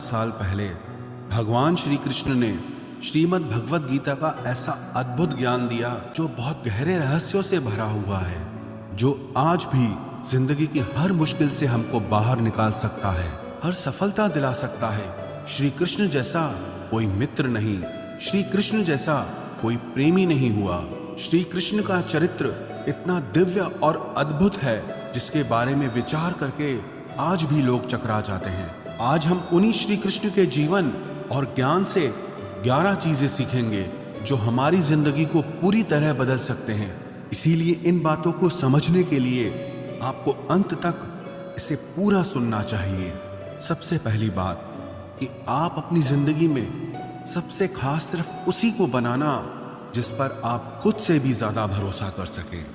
साल पहले भगवान श्री कृष्ण ने श्रीमद् भगवत गीता का ऐसा अद्भुत ज्ञान दिया जो बहुत गहरे रहस्यों से भरा हुआ है, जो आज भी जिंदगी की हर मुश्किल से हमको बाहर निकाल सकता है, हर सफलता दिला सकता है। श्री कृष्ण जैसा कोई मित्र नहीं, श्री कृष्ण जैसा कोई प्रेमी नहीं हुआ। श्री कृष्ण का चरित्र इतना दिव्य और अद्भुत है जिसके बारे में विचार करके आज भी लोग चकरा जाते हैं। आज हम उन्हीं श्री कृष्ण के जीवन और ज्ञान से 11 चीजें सीखेंगे जो हमारी जिंदगी को पूरी तरह बदल सकते हैं। इसीलिए इन बातों को समझने के लिए आपको अंत तक इसे पूरा सुनना चाहिए। सबसे पहली बात कि आप अपनी जिंदगी में सबसे खास सिर्फ उसी को बनाना जिस पर आप खुद से भी ज्यादा भरोसा कर सकें।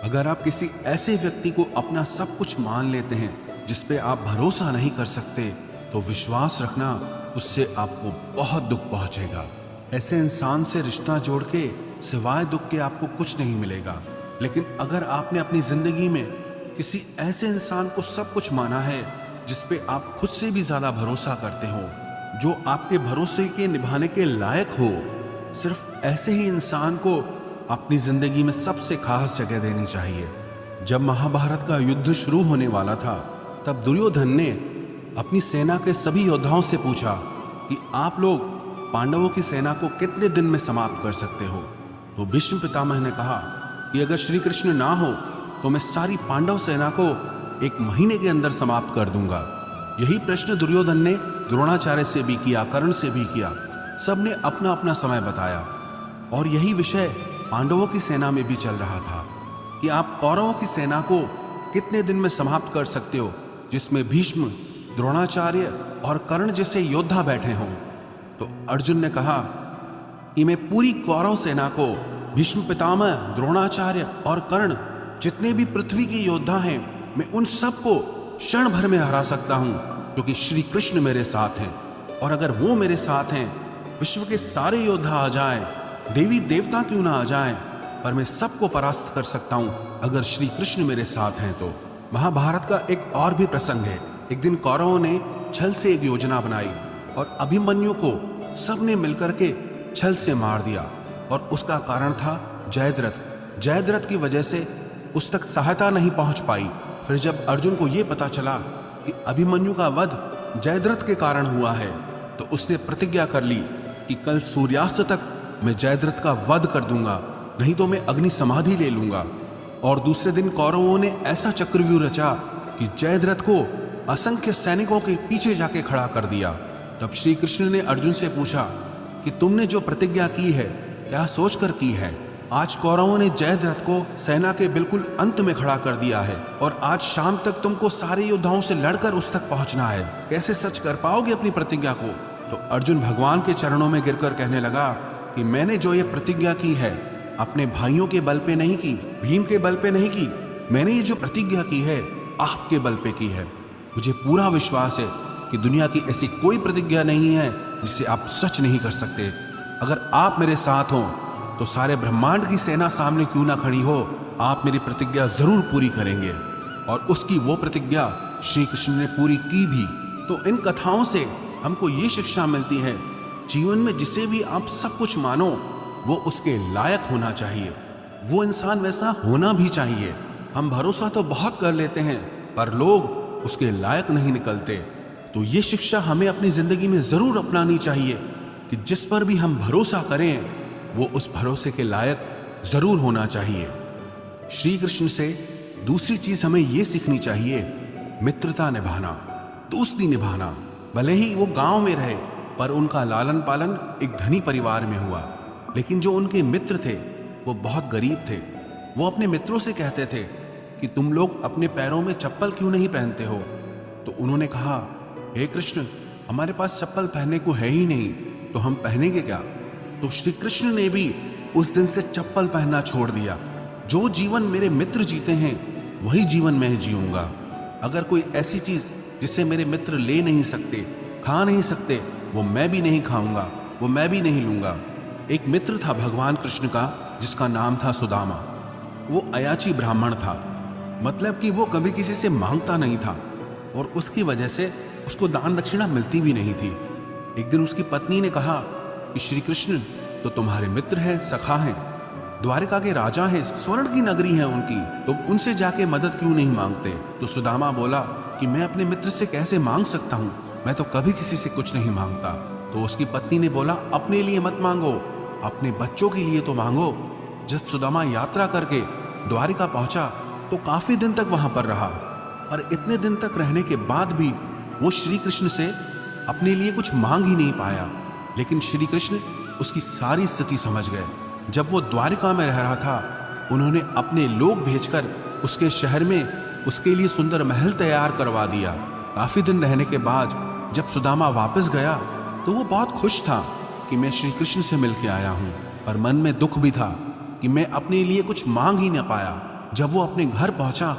अगर आप किसी ऐसे व्यक्ति को अपना सब कुछ मान लेते हैं जिस पे आप भरोसा नहीं कर सकते, तो विश्वास रखना उससे आपको बहुत दुख पहुंचेगा। ऐसे इंसान से रिश्ता जोड़ के सिवाय दुख के आपको कुछ नहीं मिलेगा। लेकिन अगर आपने अपनी जिंदगी में किसी ऐसे इंसान को सब कुछ माना है जिस पे आप खुद से भी ज्यादा भरोसा करते हो, जो आपके भरोसे के निभाने के लायक हो, सिर्फ ऐसे ही इंसान को अपनी जिंदगी में सबसे खास जगह देनी चाहिए। जब महाभारत का युद्ध शुरू होने वाला था, तब दुर्योधन ने अपनी सेना के सभी योद्धाओं से पूछा कि आप लोग पांडवों की सेना को कितने दिन में समाप्त कर सकते हो। तो भीष्म पितामह ने कहा कि अगर श्री कृष्ण ना हो तो मैं सारी पांडव सेना को 1 महीने के अंदर समाप्त कर दूंगा। यही प्रश्न दुर्योधन ने द्रोणाचार्य से भी किया, कर्ण से भी किया। सब ने अपना अपना समय बताया और यही विषय पांडवों की सेना में भी चल रहा था कि आप कौरवों की सेना को कितने दिन में समाप्त कर सकते हो, जिसमें भीष्म, द्रोणाचार्य और कर्ण जैसे योद्धा बैठे हों। तो अर्जुन ने कहा कि मैं पूरी कौरव सेना को भीष्म पितामह, द्रोणाचार्य और कर्ण जितने भी पृथ्वी के योद्धा हैं, मैं उन सबको क्षण भर में हरा सकता हूं, क्योंकि श्री कृष्ण मेरे साथ हैं। और अगर वो मेरे साथ हैं, विश्व के सारे योद्धा आ जाएं, देवी देवता क्यों ना आ जाएं, पर मैं सबको परास्त कर सकता हूं अगर श्री कृष्ण मेरे साथ हैं तो। महाभारत का एक और भी प्रसंग है। एक दिन कौरवों ने छल से एक योजना बनाई और अभिमन्यु को सबने मिलकर के छल से मार दिया, और उसका कारण था जयद्रथ। जयद्रथ की वजह से उस तक सहायता नहीं पहुंच पाई। फिर जब अर्जुन को यह पता चला कि अभिमन्यु का वध जयद्रथ के कारण हुआ है, तो उसने प्रतिज्ञा कर ली कि कल सूर्यास्त तक मैं जयद्रथ का वध कर दूंगा, नहीं तो मैं अग्नि समाधि ले लूंगा। और दूसरे दिन कौरवों ने ऐसा चक्रव्यूह रचा कि जयद्रथ को असंख्य सैनिकों के पीछे जाके खड़ा कर दिया। तब श्री कृष्ण ने अर्जुन से पूछा कि तुमने जो प्रतिज्ञा की है क्या सोचकर की है? आज कौरवों ने जयद्रथ को सेना के बिल्कुल अंत में खड़ा कर दिया है, और आज शाम तक तुमको सारे योद्धाओं से लड़कर उस तक पहुंचना है। कैसे सच कर पाओगे अपनी प्रतिज्ञा को? तो अर्जुन भगवान के चरणों में गिरकर कहने लगा कि मैंने जो ये प्रतिज्ञा की है अपने भाइयों के बल पे नहीं की, भीम के बल पे नहीं की, मैंने ये जो प्रतिज्ञा की है आपके बल पे की है। मुझे पूरा विश्वास है कि दुनिया की ऐसी कोई प्रतिज्ञा नहीं है जिसे आप सच नहीं कर सकते। अगर आप मेरे साथ हो तो सारे ब्रह्मांड की सेना सामने क्यों ना खड़ी हो, आप मेरी प्रतिज्ञा जरूर पूरी करेंगे। और उसकी वो प्रतिज्ञा श्री कृष्ण ने पूरी की भी। तो इन कथाओं से हमको ये शिक्षा मिलती है, जीवन में जिसे भी आप सब कुछ मानो वो उसके लायक होना चाहिए, वो इंसान वैसा होना भी चाहिए। हम भरोसा तो बहुत कर लेते हैं पर लोग उसके लायक नहीं निकलते। तो ये शिक्षा हमें अपनी जिंदगी में जरूर अपनानी चाहिए कि जिस पर भी हम भरोसा करें वो उस भरोसे के लायक जरूर होना चाहिए। श्री कृष्ण से दूसरी चीज हमें ये सीखनी चाहिए, मित्रता निभाना, दोस्ती निभाना। भले ही वो गांव में रहे पर उनका लालन पालन एक धनी परिवार में हुआ, लेकिन जो उनके मित्र थे वो बहुत गरीब थे। वो अपने मित्रों से कहते थे कि तुम लोग अपने पैरों में चप्पल क्यों नहीं पहनते हो? तो उन्होंने कहा, हे कृष्ण, हमारे पास चप्पल पहनने को है ही नहीं, तो हम पहनेंगे क्या? तो श्री कृष्ण ने भी उस दिन से चप्पल पहनना छोड़ दिया। जो जीवन मेरे मित्र जीते हैं वही जीवन मैं जीऊंगा। अगर कोई ऐसी चीज जिसे मेरे मित्र ले नहीं सकते, खा नहीं सकते, वो मैं भी नहीं खाऊंगा, वो मैं भी नहीं लूंगा। एक मित्र था भगवान कृष्ण का जिसका नाम था सुदामा। वो अयाची ब्राह्मण था, मतलब कि वो कभी किसी से मांगता नहीं था, और उसकी वजह से उसको दान दक्षिणा मिलती भी नहीं थी। एक दिन उसकी पत्नी ने कहा कि श्री कृष्ण तो तुम्हारे मित्र हैं, सखा हैं, द्वारिका के राजा हैं, स्वर्ण की नगरी है उनकी, तुम उनसे जाके मदद क्यों नहीं मांगते? तो सुदामा बोला कि मैं अपने मित्र से कैसे मांग सकता हूँ, मैं तो कभी किसी से कुछ नहीं मांगता। तो उसकी पत्नी ने बोला अपने लिए मत मांगो, अपने बच्चों के लिए तो मांगो। जब सुदामा यात्रा करके द्वारिका पहुंचा तो काफी दिन तक वहां पर रहा, और इतने दिन तक रहने के बाद भी वो श्री कृष्ण से अपने लिए कुछ मांग ही नहीं पाया। लेकिन श्री कृष्ण उसकी सारी स्थिति समझ गए। जब वो द्वारिका में रह रहा था, उन्होंने अपने लोग भेजकर उसके शहर में उसके लिए सुंदर महल तैयार करवा दिया। काफी दिन रहने के बाद जब सुदामा वापस गया तो वो बहुत खुश था कि मैं श्री कृष्ण से मिलकर आया हूँ, पर मन में दुख भी था कि मैं अपने लिए कुछ मांग ही न पाया। जब वो अपने घर पहुंचा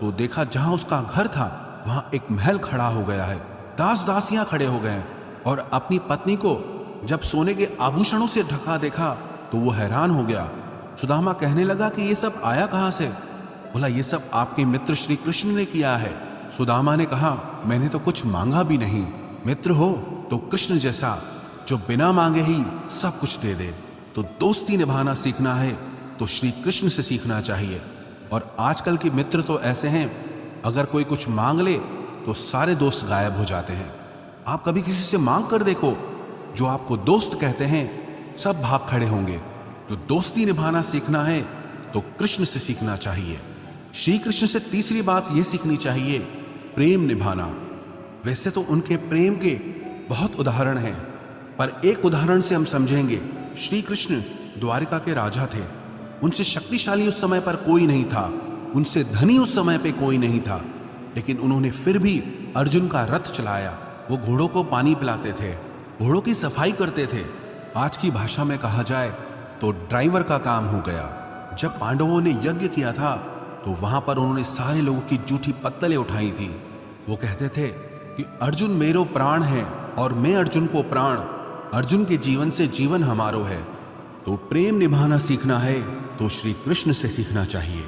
तो देखा जहां उसका घर था वहां एक महल खड़ा हो गया है, दास दासियां खड़े हो गए, और अपनी पत्नी को जब सोने के आभूषणों से ढका देखा तो वो हैरान हो गया। सुदामा कहने लगा कि ये सब आया कहां से? बोला ये सब आपके मित्र श्री कृष्ण ने किया है। सुदामा ने कहा मैंने तो कुछ मांगा भी नहीं, मित्र हो तो कृष्ण जैसा जो बिना मांगे ही सब कुछ दे दे। तो दोस्ती निभाना सीखना है तो श्री कृष्ण से सीखना चाहिए। और आजकल के मित्र तो ऐसे हैं, अगर कोई कुछ मांग ले तो सारे दोस्त गायब हो जाते हैं। आप कभी किसी से मांग कर देखो, जो आपको दोस्त कहते हैं सब भाग खड़े होंगे। तो दोस्ती निभाना सीखना है तो कृष्ण से सीखना चाहिए। श्री कृष्ण से तीसरी बात यह सीखनी चाहिए, प्रेम निभाना। वैसे तो उनके प्रेम के बहुत उदाहरण हैं, पर एक उदाहरण से हम समझेंगे। श्री कृष्ण द्वारिका के राजा थे, उनसे शक्तिशाली उस समय पर कोई नहीं था, उनसे धनी उस समय पे कोई नहीं था, लेकिन उन्होंने फिर भी अर्जुन का रथ चलाया। वो घोड़ों को पानी पिलाते थे, घोड़ों की सफाई करते थे। आज की भाषा में कहा जाए तो ड्राइवर का काम हो गया। जब पांडवों ने यज्ञ किया था तो वहां पर उन्होंने सारे लोगों की जूठी पत्तलें उठाई थी। वो कहते थे कि अर्जुन मेरो प्राण है और मैं अर्जुन को प्राण, अर्जुन के जीवन से जीवन हमारो है। तो प्रेम निभाना सीखना है तो श्री कृष्ण से सीखना चाहिए।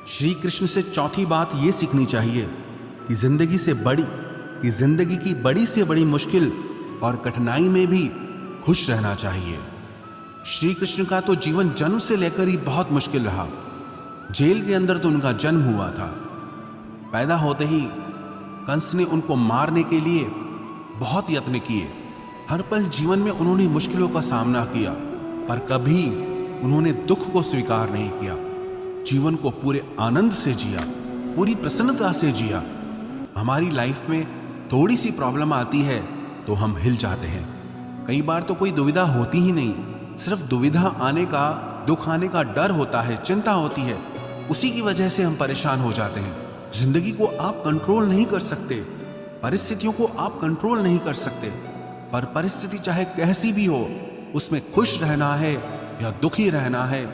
श्री कृष्ण से चौथी बात यह सीखनी चाहिए कि जिंदगी की बड़ी से बड़ी मुश्किल और कठिनाई में भी खुश रहना चाहिए। श्री कृष्ण का तो जीवन जन्म से लेकर ही बहुत मुश्किल रहा। जेल के अंदर तो उनका जन्म हुआ था। पैदा होते ही कंस ने उनको मारने के लिए बहुत यत्न किए। हर पल जीवन में उन्होंने मुश्किलों का सामना किया, पर कभी उन्होंने दुख को स्वीकार नहीं किया। जीवन को पूरे आनंद से जिया, पूरी प्रसन्नता से जिया। हमारी लाइफ में थोड़ी सी प्रॉब्लम आती है तो हम हिल जाते हैं। कई बार तो कोई दुविधा होती ही नहीं, सिर्फ दुविधा आने का, दुख आने का डर होता है, चिंता होती है, उसी की वजह से हम परेशान हो जाते हैं। जिंदगी को आप कंट्रोल नहीं कर सकते, परिस्थितियों को आप कंट्रोल नहीं कर सकते, पर परिस्थिति चाहे कैसी भी हो, उसमें खुश रहना है या दुखी रहना है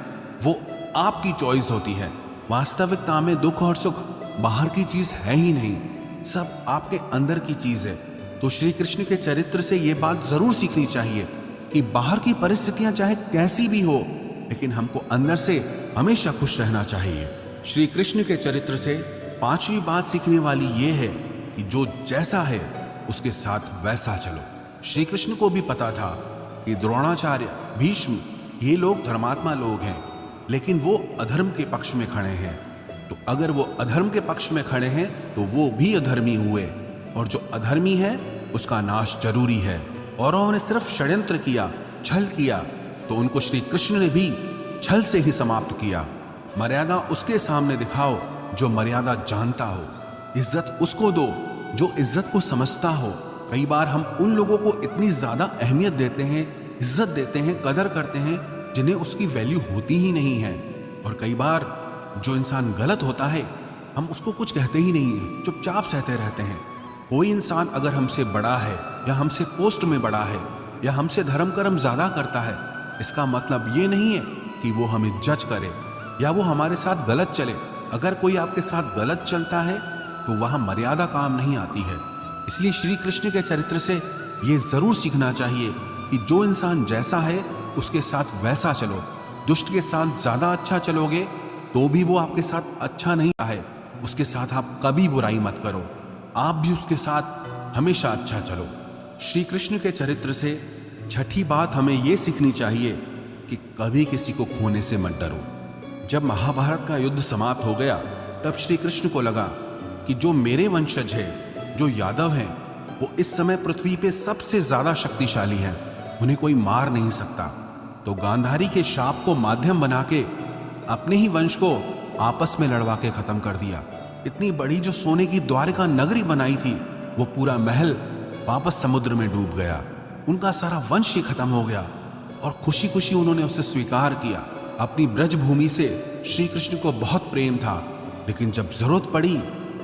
वो आपकी चॉइस होती है। वास्तविकता में दुख और सुख बाहर की चीज है ही नहीं, सब आपके अंदर की चीज है। तो श्री कृष्ण के चरित्र से ये बात जरूर सीखनी चाहिए कि बाहर की परिस्थितियां चाहे कैसी भी हो, लेकिन हमको अंदर से हमेशा खुश रहना चाहिए। श्री कृष्ण के चरित्र से पांचवी बात सीखने वाली ये है कि जो जैसा है उसके साथ वैसा चलो। श्री कृष्ण को भी पता था कि द्रोणाचार्य, भीष्म ये लोग धर्मात्मा लोग हैं, लेकिन वो अधर्म के पक्ष में खड़े हैं। तो अगर वो अधर्म के पक्ष में खड़े हैं तो वो भी अधर्मी हुए, और जो अधर्मी है उसका नाश जरूरी है। और उन्होंने सिर्फ षड्यंत्र किया, छल किया, तो उनको श्री कृष्ण ने भी छल से ही समाप्त किया। मर्यादा उसके सामने दिखाओ जो मर्यादा जानता हो, इज्जत उसको दो जो इज्जत को समझता हो। कई बार हम उन लोगों को इतनी ज्यादा अहमियत देते हैं, इज्जत देते हैं, कदर करते हैं, जिन्हें उसकी वैल्यू होती ही नहीं है। और कई बार जो इंसान गलत होता है हम उसको कुछ कहते ही नहीं है, चुपचाप सहते रहते हैं। कोई इंसान अगर हमसे बड़ा है या हमसे पोस्ट में बड़ा है या हमसे धर्म कर्म ज्यादा करता है, इसका मतलब ये नहीं है कि वो हमें जज करे या वो हमारे साथ गलत चले। अगर कोई आपके साथ गलत चलता है तो वहां मर्यादा काम नहीं आती है। इसलिए श्री कृष्ण के चरित्र से ये जरूर सीखना चाहिए कि जो इंसान जैसा है उसके साथ वैसा चलो। दुष्ट के साथ ज्यादा अच्छा चलोगे तो भी वो आपके साथ अच्छा नहीं है, उसके साथ आप कभी बुराई मत करो। आप भी उसके साथ हमेशा अच्छा चलो। श्री कृष्ण के चरित्र से छठी बात हमें यह सीखनी चाहिए कि कभी किसी को खोने से मत डरो। जब महाभारत का युद्ध समाप्त हो गया तब श्री कृष्ण को लगा कि जो मेरे वंशज है, जो यादव हैं, वो इस समय पृथ्वी पे सबसे ज्यादा शक्तिशाली हैं, उन्हें कोई मार नहीं सकता। तो गांधारी के शाप को माध्यम बना के अपने ही वंश को आपस में लड़वा के खत्म कर दिया। इतनी बड़ी जो सोने की द्वारिका नगरी बनाई थी, वो पूरा महल वापस समुद्र में डूब गया। उनका सारा वंश ही खत्म हो गया और खुशी खुशी उन्होंने उसे स्वीकार किया। अपनी ब्रज भूमि से श्री कृष्ण को बहुत प्रेम था, लेकिन जब जरूरत पड़ी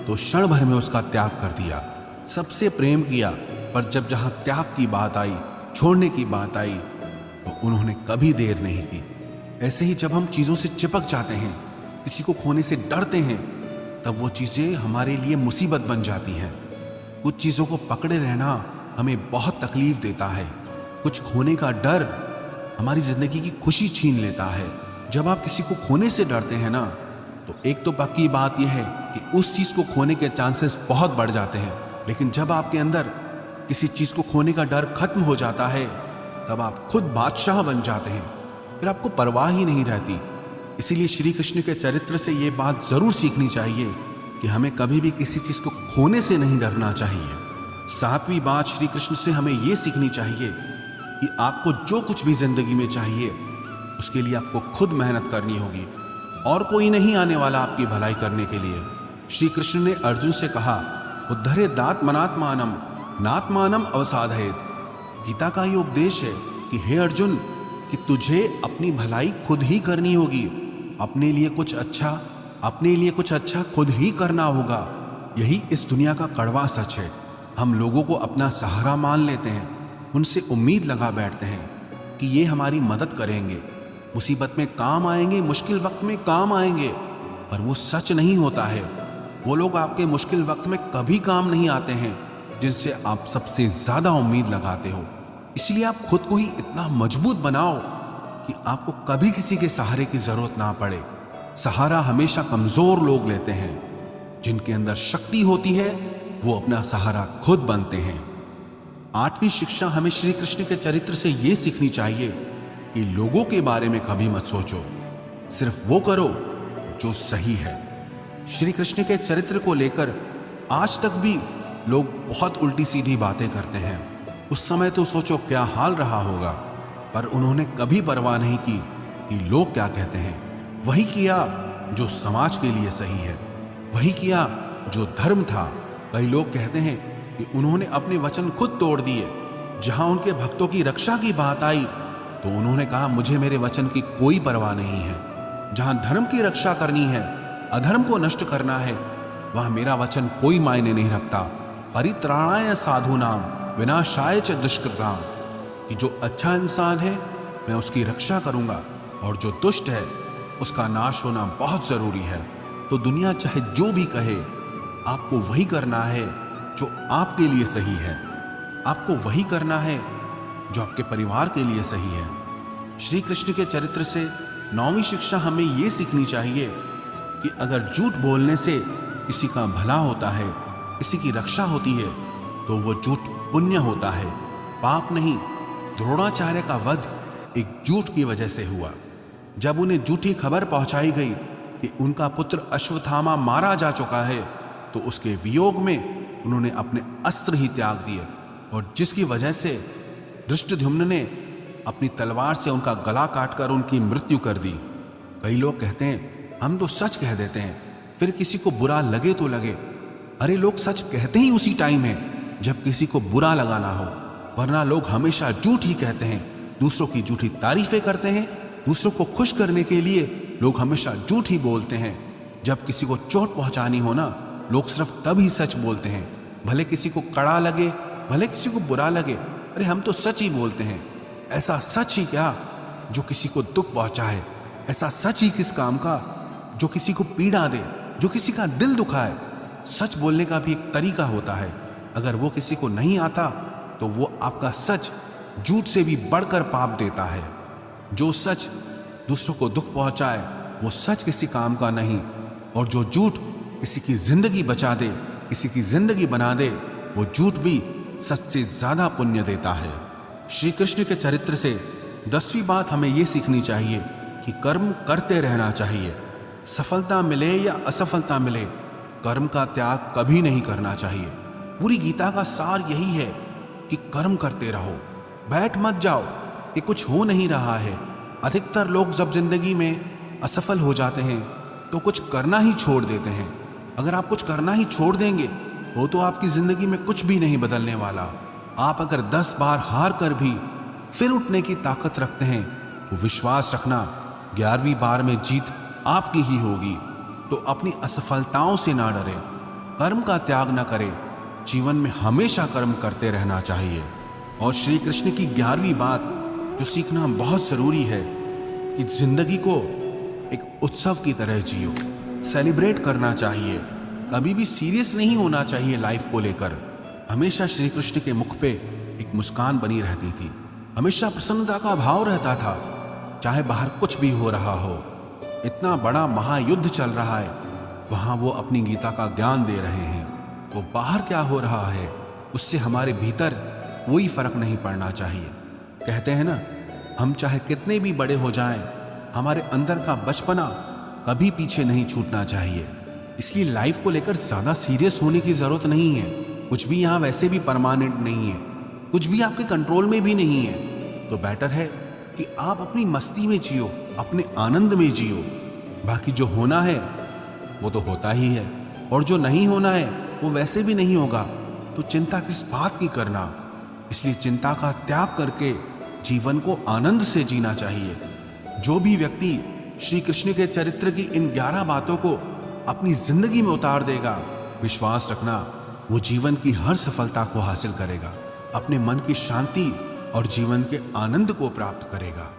तो क्षण भर में उसका त्याग कर दिया। सबसे प्रेम किया, पर जब जहां त्याग की बात आई, छोड़ने की बात आई, तो उन्होंने कभी देर नहीं की। ऐसे ही जब हम चीजों से चिपक जाते हैं, किसी को खोने से डरते हैं, तब वो चीजें हमारे लिए मुसीबत बन जाती हैं। कुछ चीजों को पकड़े रहना हमें बहुत तकलीफ देता है। कुछ खोने का डर हमारी जिंदगी की खुशी छीन लेता है। जब आप किसी को खोने से डरते हैं ना, तो एक तो पक्की बात यह है कि उस चीज को खोने के चांसेस बहुत बढ़ जाते हैं। लेकिन जब आपके अंदर किसी चीज को खोने का डर खत्म हो जाता है, तब आप खुद बादशाह बन जाते हैं, फिर आपको परवाह ही नहीं रहती। इसीलिए श्री कृष्ण के चरित्र से ये बात जरूर सीखनी चाहिए कि हमें कभी भी किसी चीज को खोने से नहीं डरना चाहिए। सातवीं बात श्री कृष्ण से हमें यह सीखनी चाहिए कि आपको जो कुछ भी जिंदगी में चाहिए, उसके लिए आपको खुद मेहनत करनी होगी और कोई नहीं आने वाला आपकी भलाई करने के लिए। श्री कृष्ण ने अर्जुन से कहा, उद्धरेदात्मनात्मानम नात्मानम अवसादयेत। गीता का ये उपदेश है कि हे अर्जुन, कि तुझे अपनी भलाई खुद ही करनी होगी। अपने लिए कुछ अच्छा खुद ही करना होगा। यही इस दुनिया का कड़वा सच है। हम लोगों को अपना सहारा मान लेते हैं, उनसे उम्मीद लगा बैठते हैं कि ये हमारी मदद करेंगे, मुसीबत में काम आएंगे, मुश्किल वक्त में काम आएंगे, पर वो सच नहीं होता है। वो लोग आपके मुश्किल वक्त में कभी काम नहीं आते हैं जिनसे आप सबसे ज्यादा उम्मीद लगाते हो। इसलिए आप खुद को ही इतना मजबूत बनाओ कि आपको कभी किसी के सहारे की जरूरत ना पड़े। सहारा हमेशा कमजोर लोग लेते हैं। जिनके अंदर शक्ति होती है वो अपना सहारा खुद बनते हैं। आठवीं शिक्षा हमें श्री कृष्ण के चरित्र से यह सीखनी चाहिए कि लोगों के बारे में कभी मत सोचो, सिर्फ वो करो जो सही है। श्री कृष्ण के चरित्र को लेकर आज तक भी लोग बहुत उल्टी सीधी बातें करते हैं। उस समय तो सोचो क्या हाल रहा होगा, पर उन्होंने कभी परवाह नहीं की कि लोग क्या कहते हैं। वही किया जो समाज के लिए सही है, वही किया जो धर्म था। कई लोग कहते हैं कि उन्होंने अपने वचन खुद तोड़ दिए। जहां उनके भक्तों की रक्षा की बात आई तो उन्होंने कहा, मुझे मेरे वचन की कोई परवाह नहीं है। जहां धर्म की रक्षा करनी है, अधर्म को नष्ट करना है, वहां मेरा वचन कोई मायने नहीं रखता। परित्राणाय साधूनाम विनाशाय च दुष्कृताम, कि जो अच्छा इंसान है मैं उसकी रक्षा करूंगा और जो दुष्ट है उसका नाश होना बहुत जरूरी है। तो दुनिया चाहे जो भी कहे, आपको वही करना है जो आपके लिए सही है। आपको वही करना है जो आपके परिवार के लिए सही है। श्री कृष्ण के चरित्र से नौवीं शिक्षा हमें यह सीखनी चाहिए कि अगर झूठ बोलने से किसी का भला होता है, किसी की रक्षा होती है, तो वो झूठ पुण्य होता है, पाप नहीं। द्रोणाचार्य का वध एक झूठ की वजह से हुआ। जब उन्हें झूठी खबर पहुंचाई गई कि उनका पुत्र अश्वत्थामा मारा जा चुका है, तो उसके वियोग में उन्होंने अपने अस्त्र ही त्याग दिए, और जिसकी वजह से धृष्टद्युम्न ने अपनी तलवार से उनका गला काटकर उनकी मृत्यु कर दी। कई लोग कहते हैं हम तो सच कह देते हैं, फिर किसी को बुरा लगे तो लगे। अरे लोग सच कहते ही उसी टाइम है जब किसी को बुरा लगाना हो, वरना लोग हमेशा झूठ ही कहते हैं, दूसरों की झूठी तारीफें करते हैं। दूसरों को खुश करने के लिए लोग हमेशा झूठ ही बोलते हैं। जब किसी को चोट पहुंचानी हो ना, लोग सिर्फ तब ही सच बोलते हैं, भले किसी को कड़ा लगे, भले किसी को बुरा लगे। अरे हम तो सच ही बोलते हैं। ऐसा सच ही क्या जो किसी को दुख पहुंचाए? ऐसा सच ही किस काम का जो किसी को पीड़ा दे, जो किसी का दिल दुखाए? सच बोलने का भी एक तरीका होता है। अगर वो किसी को नहीं आता तो वो आपका सच झूठ से भी बढ़कर पाप देता है। जो सच दूसरों को दुख पहुंचाए वो सच किसी काम का नहीं, और जो झूठ किसी की जिंदगी बचा दे, किसी की जिंदगी बना दे, वो झूठ भी सच से ज्यादा पुण्य देता है। श्री कृष्ण के चरित्र से 10वीं बात हमें ये सीखनी चाहिए कि कर्म करते रहना चाहिए। सफलता मिले या असफलता मिले, कर्म का त्याग कभी नहीं करना चाहिए। पूरी गीता का सार यही है कि कर्म करते रहो, बैठ मत जाओ कि कुछ हो नहीं रहा है। अधिकतर लोग जब जिंदगी में असफल हो जाते हैं तो कुछ करना ही छोड़ देते हैं। अगर आप कुछ करना ही छोड़ देंगे हो तो आपकी जिंदगी में कुछ भी नहीं बदलने वाला। आप अगर 10 बार हार कर भी फिर उठने की ताकत रखते हैं तो विश्वास रखना 11वीं बार में जीत आपकी ही होगी। तो अपनी असफलताओं से ना डरे, कर्म का त्याग ना करें, जीवन में हमेशा कर्म करते रहना चाहिए। और श्री कृष्ण की 11वीं बात जो सीखना बहुत जरूरी है कि जिंदगी को एक उत्सव की तरह जियो, सेलिब्रेट करना चाहिए। कभी भी सीरियस नहीं होना चाहिए लाइफ को लेकर। हमेशा श्री कृष्ण के मुख पे एक मुस्कान बनी रहती थी, हमेशा प्रसन्नता का भाव रहता था, चाहे बाहर कुछ भी हो रहा हो। इतना बड़ा महायुद्ध चल रहा है, वहां वो अपनी गीता का ज्ञान दे रहे हैं। वो बाहर क्या हो रहा है उससे हमारे भीतर कोई फर्क नहीं पड़ना चाहिए। कहते हैं ना, हम चाहे कितने भी बड़े हो जाएं, हमारे अंदर का बचपना कभी पीछे नहीं छूटना चाहिए। इसलिए लाइफ को लेकर ज्यादा सीरियस होने की जरूरत नहीं है। कुछ भी यहाँ वैसे भी परमानेंट नहीं है, कुछ भी आपके कंट्रोल में भी नहीं है। तो बेटर है कि आप अपनी मस्ती में जियो, अपने आनंद में जियो। बाकी जो होना है वो तो होता ही है, और जो नहीं होना है वो वैसे भी नहीं होगा। तो चिंता किस बात की करना। इसलिए चिंता का त्याग करके जीवन को आनंद से जीना चाहिए। जो भी व्यक्ति श्री कृष्ण के चरित्र की इन 11 बातों को अपनी जिंदगी में उतार देगा, विश्वास रखना वो जीवन की हर सफलता को हासिल करेगा, अपने मन की शांति और जीवन के आनंद को प्राप्त करेगा।